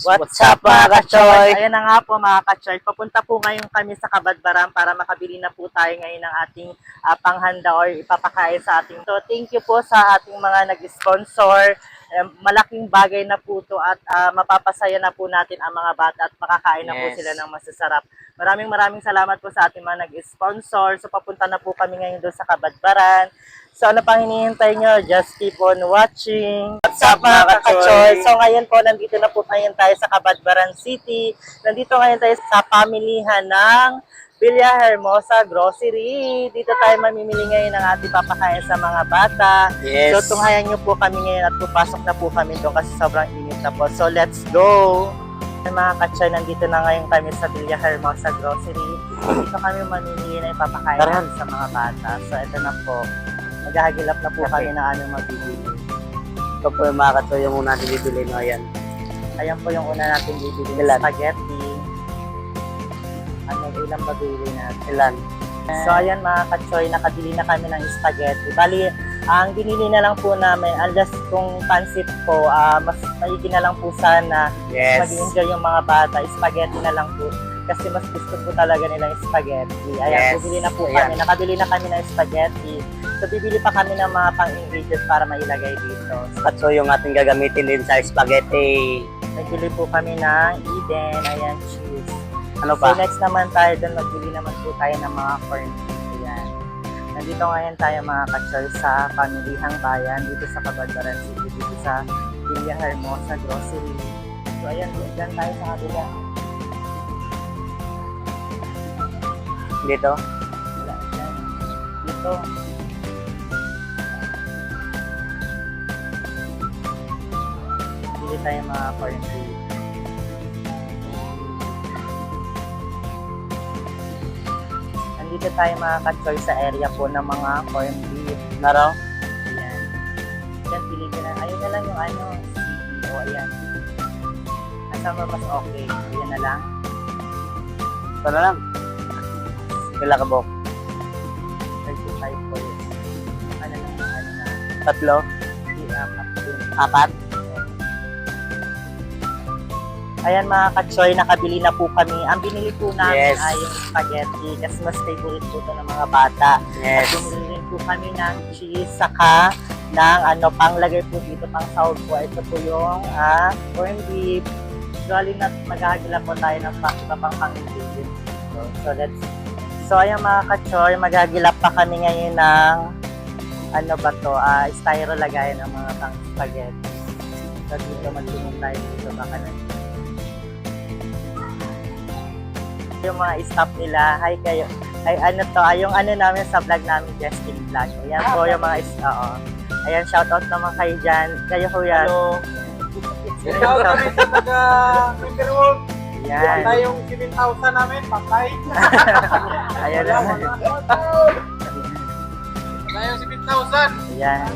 What's up mga ka-choy? Ayan na nga po mga ka-choy. Papunta po ngayon kami sa Kabadbaran para makabili na po tayo ngayon ng ating panghanda or ipapakain sa ating. So thank you po sa ating mga nag-sponsor. Malaking bagay na po to at mapapasaya na po natin ang mga bata at makakain na po sila ng masasarap. Maraming salamat po sa ating mga nag-sponsor. So papunta na po kami ngayon doon sa Kabadbaran. So ano pang hinihintay nyo? Just keep on watching. What's up mga ka-choy? So ngayon po, nandito na po ngayon tayo sa Kabadbaran City. Nandito ngayon tayo sa pamilihan ng Villa Hermosa Grocery. Dito tayo mamimili ngayon ng ating papakain sa mga bata. Yes. So tunghayan nyo po kami ngayon at pupasok na po kami doon kasi sobrang init na po. So let's go! Mga ka-choy, nandito na ngayon kami sa Villa Hermosa Grocery. Dito kami mamimili na ipapakain natin sa mga bata. So ito na po. Maghahagilap na po kami na anong mabibili. Ito po yung mga ka-choy yung una natin bibili. No? Ayan. Ayan po yung una natin bibili. Ilan? Spaghetti. Ilang ba bibili natin? Ilan? So ayan mga ka-choy, nakabili na kami ng spaghetti. Bali, ang binili na lang po namin, unless kung pansit po, mas maigi na lang po sana mag-enjoy yung mga bata. Spaghetti na lang po. Kasi mas gusto po talaga nilang spaghetti. Ayan, bibili na po kami. Nakabili na kami ng spaghetti. So, bibili pa kami ng mga pang-ingredients para mailagay dito. Katso yung ating gagamitin din sa spaghetti. Nagbili po kami ng Eden. Ayan, cheese. Ano pa? So, next naman tayo doon, magbili naman po tayo ng mga corn. Ayan. Nandito ngayon tayo mga ka-choy sa Pamilihang Bayan, dito sa Kabadbaran City, dito sa Villa Hermosa Grocery. So, ayan, dyan tayo sa kabila. Dito? Wala, dyan. Dito. Bili tayo mga corn beef. Nandito tayo mga ka-choy sa area po ng mga corn beef. Naro? Ayan. Diyan, pili ka na. Ayun na lang yung ano, CPO. Ayan. Kasama mas okay. Ayan na lang. Ito na lang. Kila ka, Bok? 35 po yun. Ano lang yung ano na. Tatlo? Hindi, apat yun. Apat? Ayan mga ka-choy, nakabili na po kami. Ang binili po namin Yes. ay yung spaghetti kasi mas favorite po ito ng mga bata. At Yes. bumili rin po kami ng cheese saka ng panglagay po dito, pang sahog po. Ito po yung corned beef. So, alin na maghahagilap po tayo ng iba pang pang-ingredients. So, ayan mga ka-choy, maghahagilap pa kami ngayon ng styro lagayan ng mga pang spaghetti. So, dito magtumong tayo dito baka na. Yung mga staff nila, hi kayo. Ay yung namin sa vlog namin, Justin Vlog. Ayan po yung mga Ayan, shoutout naman kayo dyan. Kayo kuya. Hello. Shout out sa taga Winterworld. Ayan. Tayong 7,000 namin, patay. Ayan lang. Tayong 7,000. Ayan.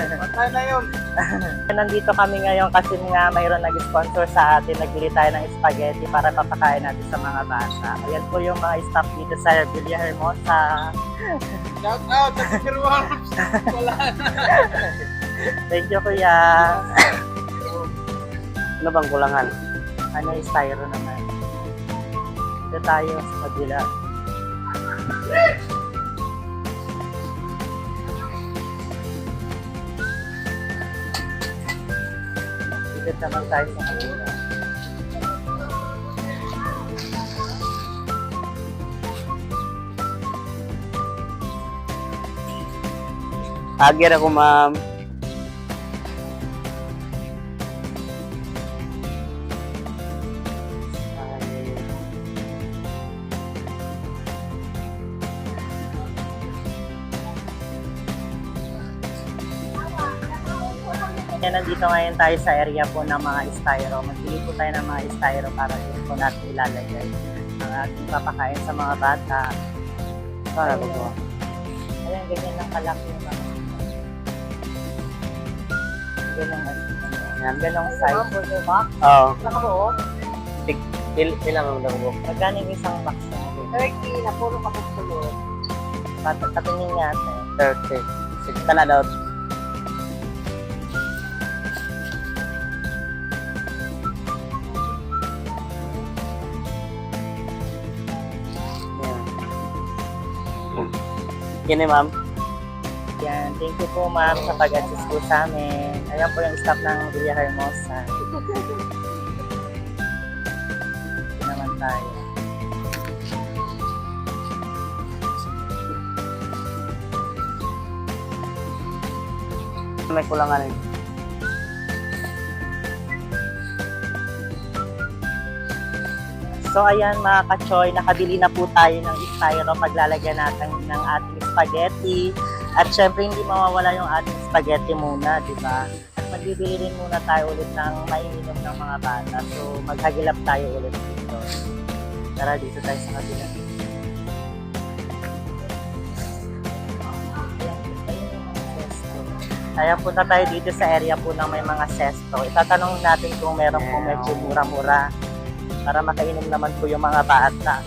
Patay na yun. Nandito kami ngayon kasi nga mayroon nag-sponsor sa atin. Nagbili tayo ng spaghetti para papakain natin sa mga bata. Ayan po yung mga staff dito sa Villa Hermosa. Shout out sa Winterworld. Wala na. Thank you kuya. Ano bang kulangan? Ano yung styro naman. Dito tayo sa kabila. Dito naman tayo sa kabila. Agir ako, ma'am. Yan, nandito ngayon tayo sa area po ng mga styro. Magbili po tayo ng mga styro para dito po natin ilalagay ang ating papakain sa mga bata. Sana ko po. Ayan, ganyan lang kalaki yung mga. Ganong size. Oo. Nakabuo? Ilang ang daw, Bok? Magkano yung isang box na natin? 30 na puro kapagsulot. Patingin niya ate. 30. Sige ka na daw. Kini ma'am. Yan, thank you po ma'am sa pag-assist po sa amin. Ayan po yung staff ng Villa Hermosa. Ito naman tayo. May kulangan. So ayan mga ka-choy, nakabili na po tayo ng styro paglalagyan natin ng ating spaghetti. At syempre hindi mawawala yung ating spaghetti muna, di ba? At magbibili rin muna tayo ulit ng maiinom ng mga bata. So maghagilap tayo ulit dito. Tara dito tayo sa kabila. Ayan, punta tayo dito sa area po ng may mga sesto. Itatanong natin kung meron po medyo mura-mura para makainom naman po yung mga bata.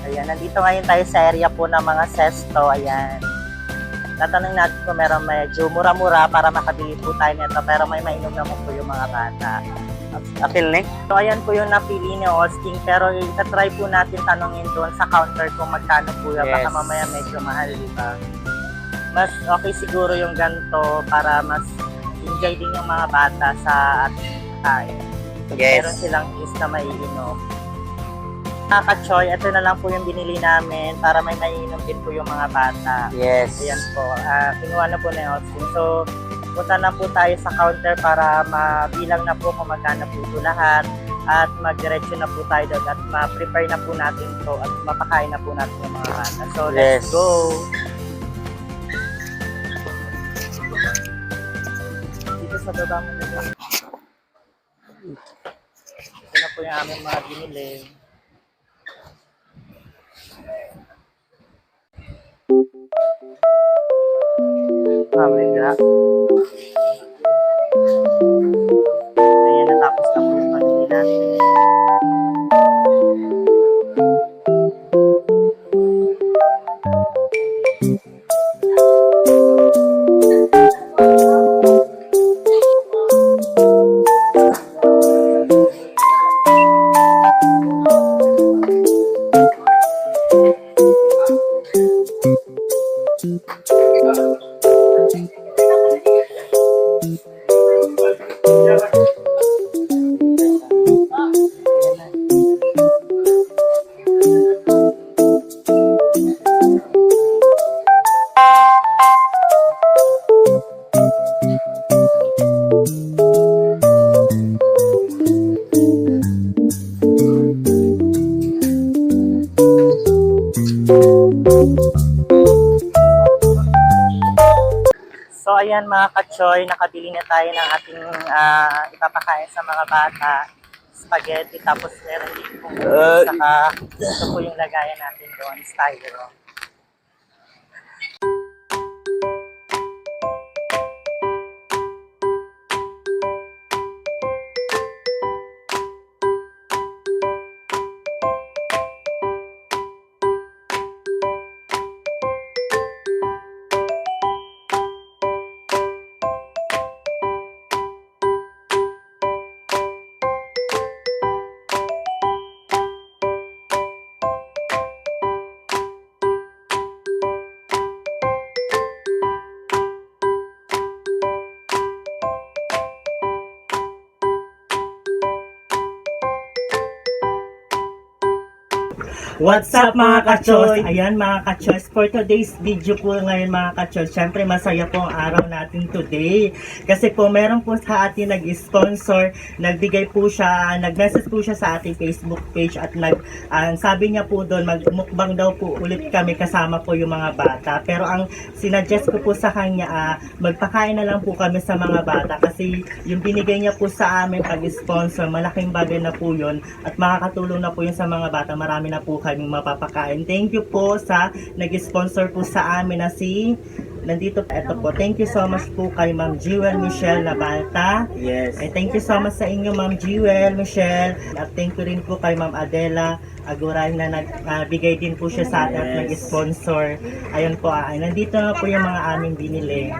Ayan, nandito ngayon tayo sa area po ng mga sesto. Ayan. Tatanong natin kung meron medyo mura-mura para makabili po tayo nito pero may mainom naman po yung mga bata. Apil ni? So ayan po yung napili ni Austin pero itatry po natin tanongin doon sa counter kung magkano po yun. Baka Yes. mamaya medyo mahal, di ba? Mas okay siguro yung ganito para mas enjoy din yung mga bata sa ating kain. Yes. Meron silang is na maiinom. Ka-choy, ito na lang po yung binili namin para may maiinom din po yung mga bata. Yes. Ayan po, kinuha na po ni Austin. So, punta na po tayo sa counter para mabilang na po kung magkano po ito lahat at magdiretso na po tayo doon at ma-prepare na po natin to at mapakain na po natin yung mga bata. So, let's Yes. go! Dito sa baba mo na doon. Ito na po yung aming mga binili. Mamaya. Ayan, natapos na po yung pamili natin. So ayan mga ka-choy, nakabili na tayo ng ating ipapakain sa mga bata. Spaghetti, tapos meron din po saka ito po yung lagayan natin doon, styro. What's up mga ka-choice? Ayan mga ka-choice, for today's video po ngayon mga ka-choice, syempre masaya po ang araw natin today. Kasi po meron po sa atin nag-sponsor, nagbigay po siya, nag-message po siya sa ating Facebook page at sabi niya po doon, magmukbang daw po ulit kami kasama po yung mga bata. Pero ang sinuggest ko po sa kanya, magpakain na lang po kami sa mga bata kasi yung binigay niya po sa amin pag-sponsor, malaking bagay na po yun at makakatulong na po yun sa mga bata. Marami na po kaming mapapakain. Thank you po sa nag-sponsor po sa amin na nandito po. Ito po. Thank you so much po kay Ma'am Jewel Michelle Labalta. Yes. Ay, thank you so much sa inyo Ma'am Jewel Michelle. At thank you rin po kay Ma'am Adela Aguray na nagbigay din po siya sa atin at nag-sponsor. Ayun po. Nandito na po yung mga aming binili.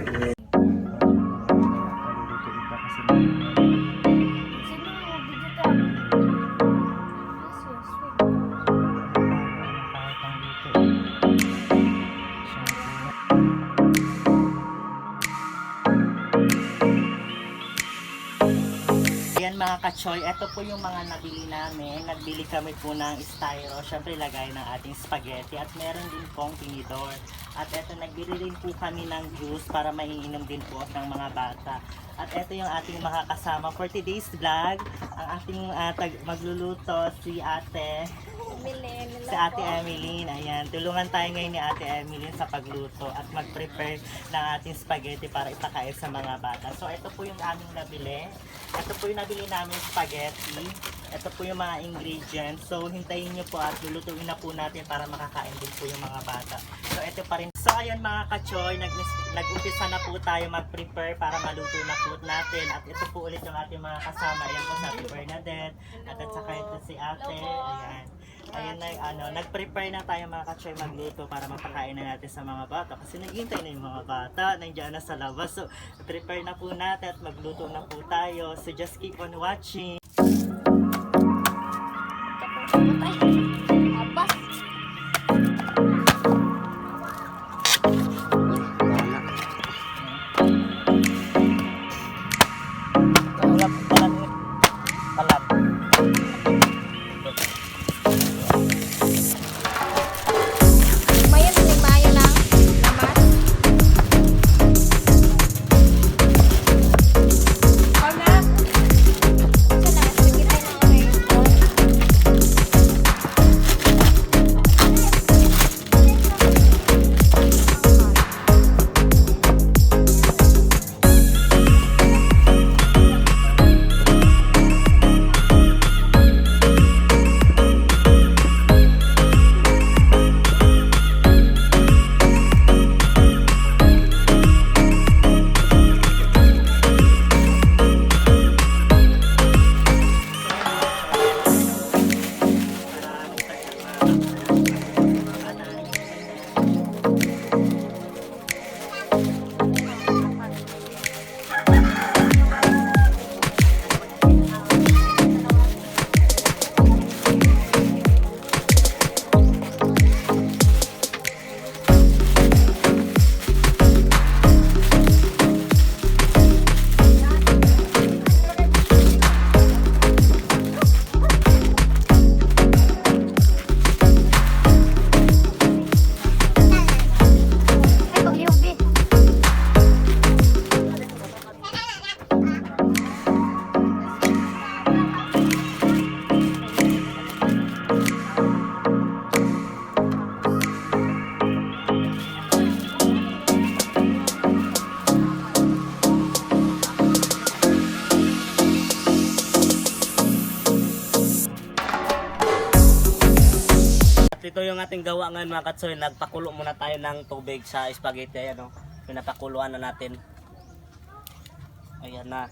mga kachoy, ito po yung mga nabili namin. Nagbili kami po ng styro, syempre lagay ng ating spaghetti at meron din pong tinidor. At ito, nagbili rin po kami ng juice para maiinom din po ng mga bata. At ito yung ating mga kasama for today's vlog. Ang ating magluluto si Ate Emeline. Ayan, tulungan tayo ngayon ni Ate Emeline sa pagluto at mag-prepare ng ating spaghetti para ipakain sa mga bata. So ito po yung aming nabili. Ito po yung nabili namin spaghetti. Ito po yung mga ingredients. So hintayin nyo po at lulutuin na po natin para makakain din po yung mga bata. So ito pa rin. So ayan mga kachoy, nag-umpisa na po tayo mag-prepare para maluto na po natin. At ito po ulit yung ating mga kasama. Ayan po si Ate Bernadette. At saka ito si Ate. Ayan. Ayan na, nag-prepare na tayo mga kachoy magluto para mapakain na natin sa mga bata. Kasi naghihintay na yung mga bata, nandiyan na sa labas. So, prepare na po natin at magluto na po tayo. So, just keep on watching. Ito yung ating gawa ngayon mga katsoy. Nagpakulo muna tayo ng tubig sa spaghetti. Ayan o. Pinapakuluan na natin. Ayan na.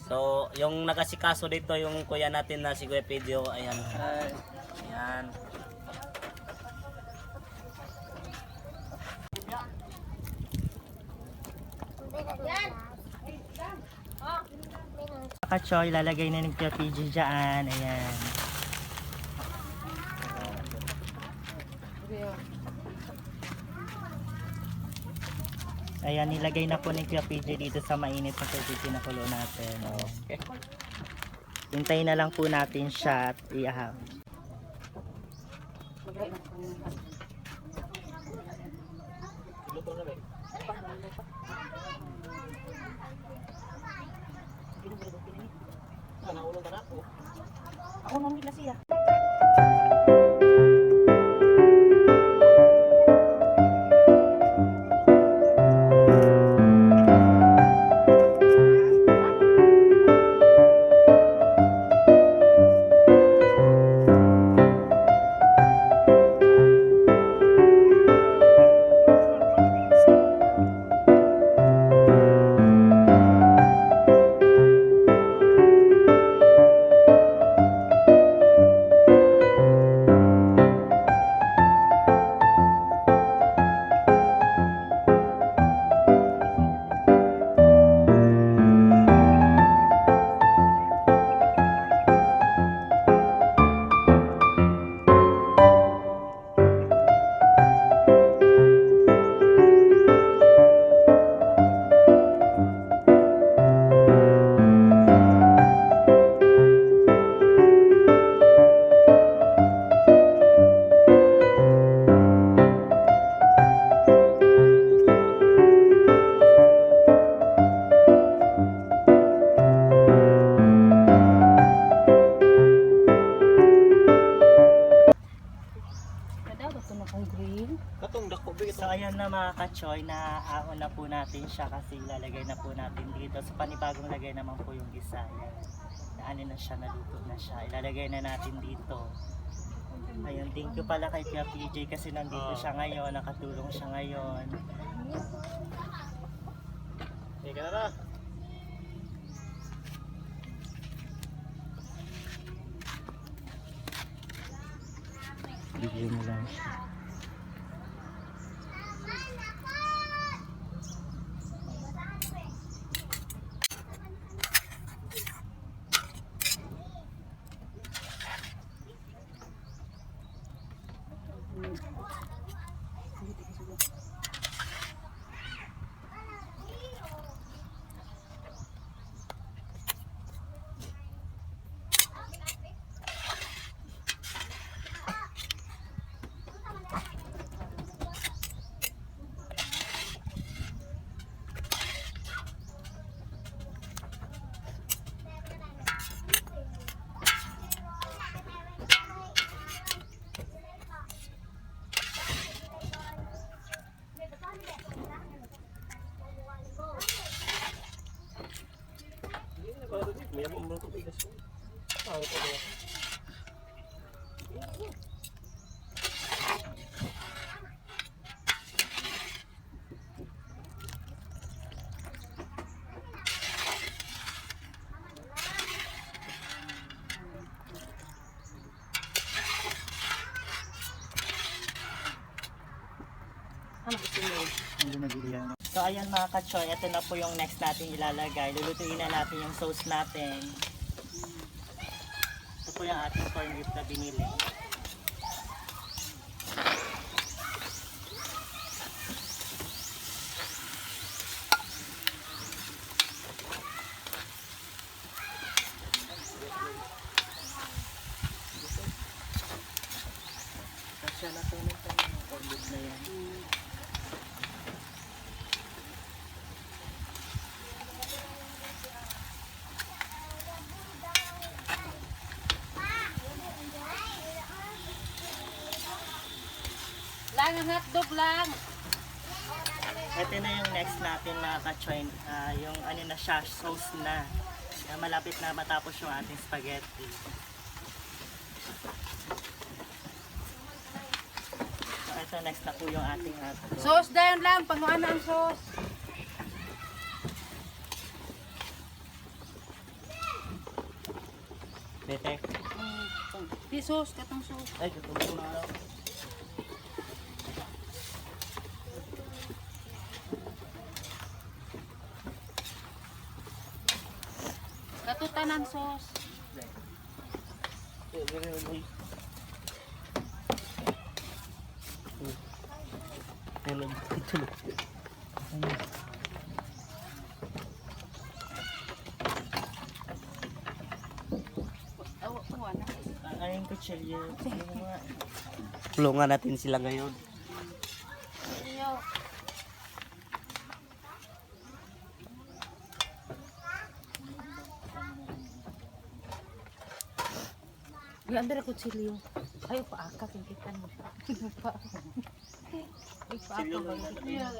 So, yung nakasikaso dito yung kuya natin na si Kuya Pedro. Ayan. Ayan. Kachoy, lalagay na ng PG dyan. Ayan. Ayan, nilagay na po ni Kuya PJ dito sa mainit na tubig pinakulo natin. Okay. Hintayin na lang po natin siya at iaham. Ako mamit na siya. ayan na mga ka-choy, naaon na po natin siya kasi ilalagay na po natin dito. So panibagong lagay naman po yung isa. Ayan. Ano na siya, naluto na siya. Ilalagay na natin dito. Ayun, thank you pala kay Kuya PJ kasi nandito siya ngayon, nakatulong siya ngayon. Teka na. Bigyan mo lang siya. So ayan mga ka-choy, ito na po yung next natin ilalagay. Lulutuin na natin yung sauce natin. Ito po yung ating corn beef na binili. Kasya na po nito yung corn beef na yan. Lang ang hotdog lang. Ito na yung next natin mga ka-choy. Yung ano na siya, sauce na. Malapit na matapos yung ating spaghetti. So ito next na po yung ating hotdog. Sauce dayon lang, panguan na ang sauce. Bete. Di sauce, katong sauce. Ay, tutulog na. Katutan ang sauce. Awa ko na. Ano yung kutsilyo? Tulungan natin sila ngayon. Iyo. Yung andara kutsilyo. Ay, paaka, kintikan mo. Pa. Ay, paaka ba yun?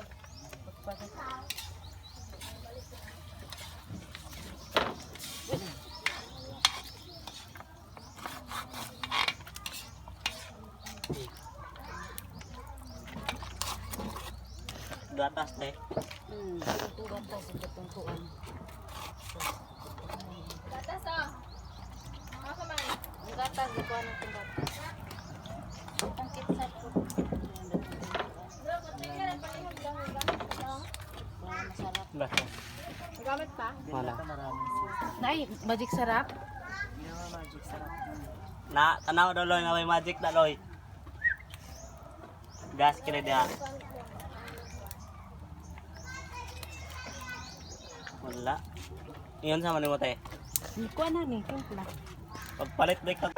Gatas teh. Tutugan tayo sa katungkuan. Gatas ah! Mga kamay! Ang gatas, ikuha natin gatas. Ang kitsap ko. Masarap. Nagamit pa? Wala. Maraming sauce. Nay, magic sarap. Yung mga magic sarap. Na tanaw daw loy na may magic na loy. Gas kini dia. Wala. Iyon sama ni mo te. Ikuha na ni, kumpla. Pagpalit day ka.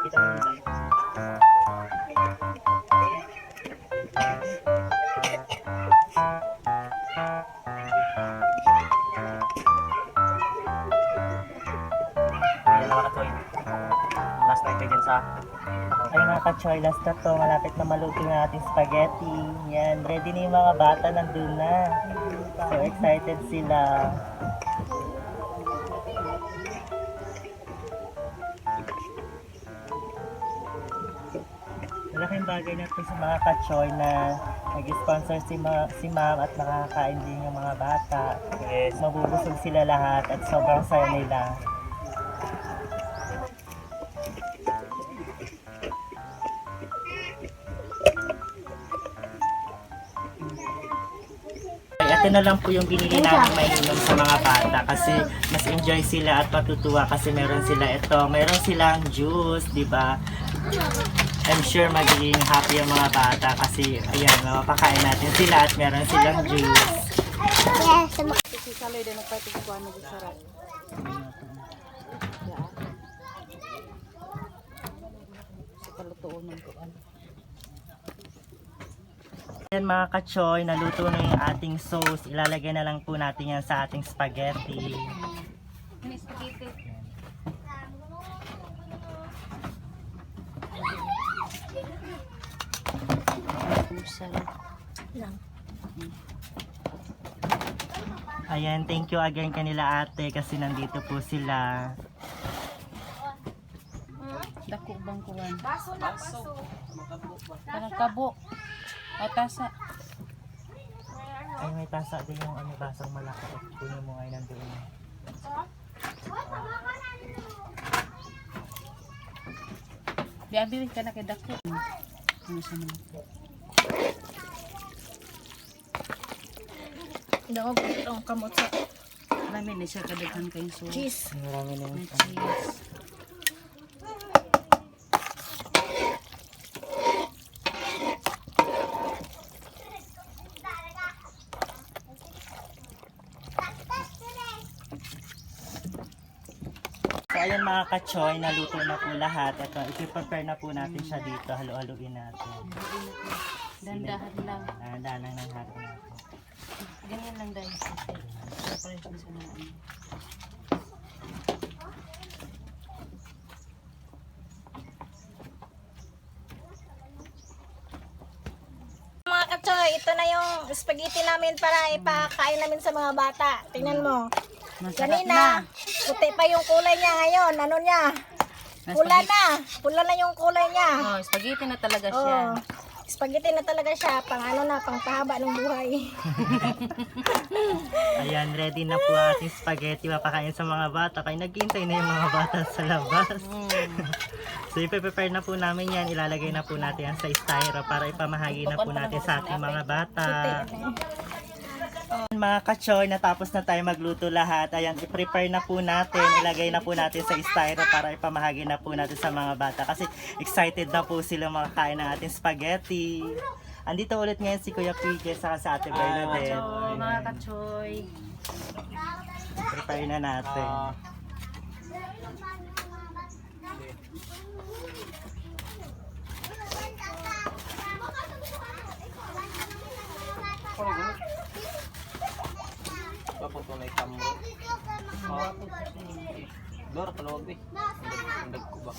Kita mo yung light. Ayan mga ka-choy. Last time kayo dyan sa Ay mga ka-choy, last na to. Malapit na maluto yung ating spaghetti. Yan, ready na yung mga bata, nandun na. So excited sila. Malaking bagay na ito sa mga ka-choy na nag-sponsor si ma'am at nakakain din yung mga bata. yes. Mabubusog sila lahat at sobrang saya nila. Ito na lang po yung binili namin mainom sa mga bata kasi mas enjoy sila at matutuwa kasi meron silang juice, di ba? I'm sure magiging happy ang mga bata kasi ayan, mapakain natin sila at meron silang juice. Si Saloy din nagpatig ko ano sarap. Sa kalutuon ng kuan. Yan mga ka-choy, naluto na yung ating sauce. Ilalagay na lang po natin yan sa ating spaghetti. May spaghetti. Ayan, thank you again kanila ate kasi nandito po sila. Dako bang kuan? Baso na baso. Kanang kabo. O tasa. Ay, may tasa din yung basang malaki. Kunin mo ngayon nandoon. Biabi ka na kay dako. Ano sa mga? Daw ang kamot sa Marami na siya kadaghan kayong sauce. cheese. Marami na May yung cheese. So ayan mga ka-choy, naluto na po lahat. Ito, i-prepare na po natin siya dito. Halo-haluin natin. Dandahan lang. Dalang ng halo natin. Ganyan lang dahil sa surprise mo sa mga ano. Mga katsoy, ito na yung spaghetti namin para ipakain namin sa mga bata. Tingnan mo. Masarap Kanina, puti pa yung kulay niya ngayon. Ano niya? Pula na. Pula na yung kulay niya. Oh, spaghetti na talaga siya. Oh, spaghetti na talaga siya. Pang ano na, pang pahaba ng buhay. Ayan, ready na po ang ating spaghetti. Mapakain sa mga bata. Kaya naghihintay na yung mga bata sa labas. So, ipe-prepare na po namin yan. Ilalagay na po natin yan sa styro para ipamahagi na po natin sa ating mga bata. Mga ka-choy, natapos na tayo magluto lahat. Ayan, i-prepare na po natin. Ilagay na po natin sa styro para ipamahagi na po natin sa mga bata. Kasi excited na po sila makakain ng ating spaghetti. Andito ulit ngayon si Kuya PJ sa Ate Bernadette. So, mga kachoy. Prepare na natin. Bapak tunay kamro. Dor kalawag eh. Undag ko ba?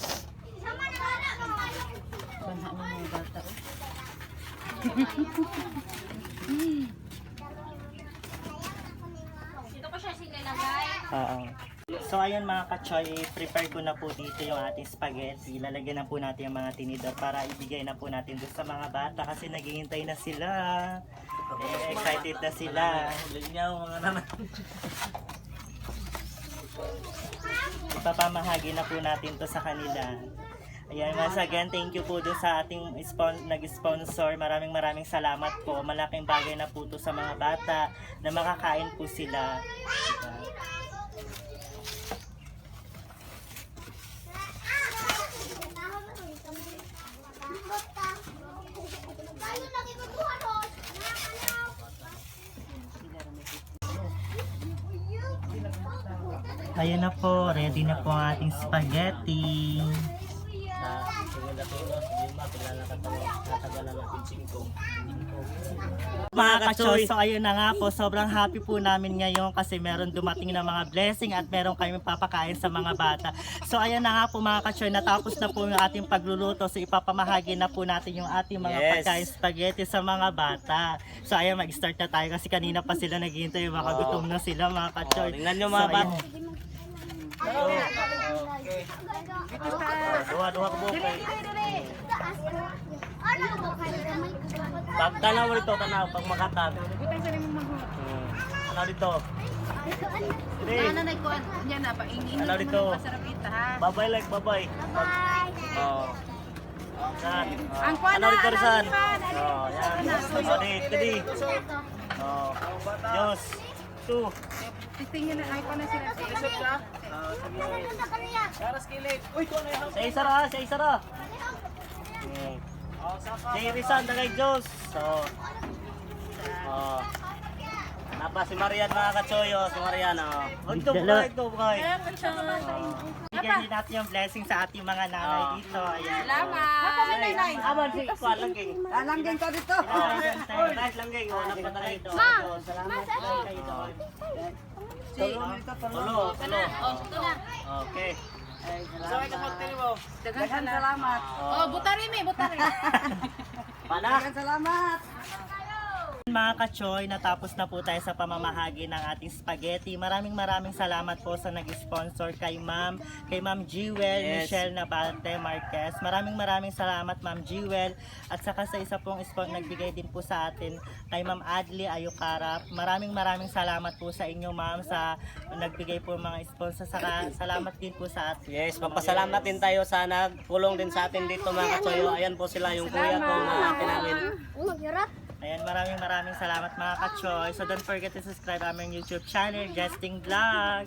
Banha mo mga bata. Oo. So ayun mga ka-choy, prepare ko na po dito yung ating spaghetti. Lalagyan na po natin yung mga tinidor para ibigay na po natin doon sa mga bata kasi naghihintay na sila. Excited na sila. Linyaw mga naman. Ipapamahagi na po natin to sa kanila. Ayan, once again, thank you po doon sa ating nag-sponsor. Maraming salamat po. Malaking bagay na po to sa mga bata na makakain po sila. Diba? Ayan na po, ready na po ang ating spaghetti. nagatulo, si Jima, kilala natagalan natin 5. Mga ka-choice, so ayun na nga po, sobrang happy po namin ngayon kasi meron dumating na mga blessing at meron kami papakain sa mga bata. So ayun na nga po mga ka-choice, natapos na po yung ating pagluluto, so ipapamahagi na po natin yung ating mga Yes. pagkain spaghetti sa mga bata. So ayun, mag-start na tayo kasi kanina pa sila naghihintay, baka gutom na sila mga ka-choice. Tingnan nyo mga So, bata. ayun. Duha-duha ko po kay. Tanaw mo dito, tanaw, pag makatag. Tanaw dito. Sige. Yan na, paingin Tanaw dito. masarap ito ha. Babay like, babay. Oh. Yan. Ang kuwan Tanaw dito, na, Rizan. ano, Oh, yan. Oh, di. Oh. Diyos. 2. Titingin na, ay ko na sila. Sa isa ra, sa isa ra. Si Rizan, dagay Diyos. So. Oh. Napa si Marian mga katsoyo, si Marian. Oh. Ito, bukay. Bigyan din natin yung blessing sa ating mga nanay dito. Ayan. Salamat. Aman si Kwan Langgeng. Langgeng ka dito. Rice Langgeng, oh, napatagay ito. Salamat kayo. Tulo. Okay. Daghang salamat. Oh, butari mi, butari. Pana? Daghang salamat. Mga ka-choy, natapos na po tayo sa pamamahagi ng ating spaghetti. Maraming salamat po sa nag-sponsor kay Ma'am Jewel, Yes. Michelle Nabate Marquez. Maraming salamat Ma'am Jewel. At saka sa isa pong nagbigay din po sa atin kay Ma'am Adli Ayukarap. Maraming salamat po sa inyo Ma'am sa nagbigay po mga sponsor. Saka salamat din po sa atin. Yes, magpasalamat din tayo sa nagpulong din sa atin dito mga katsoyo. Ayan po sila yung kuya ko mga ate namin. Ayan, maraming salamat mga ka-choy. So don't forget to subscribe aming YouTube channel, Justing Vlog.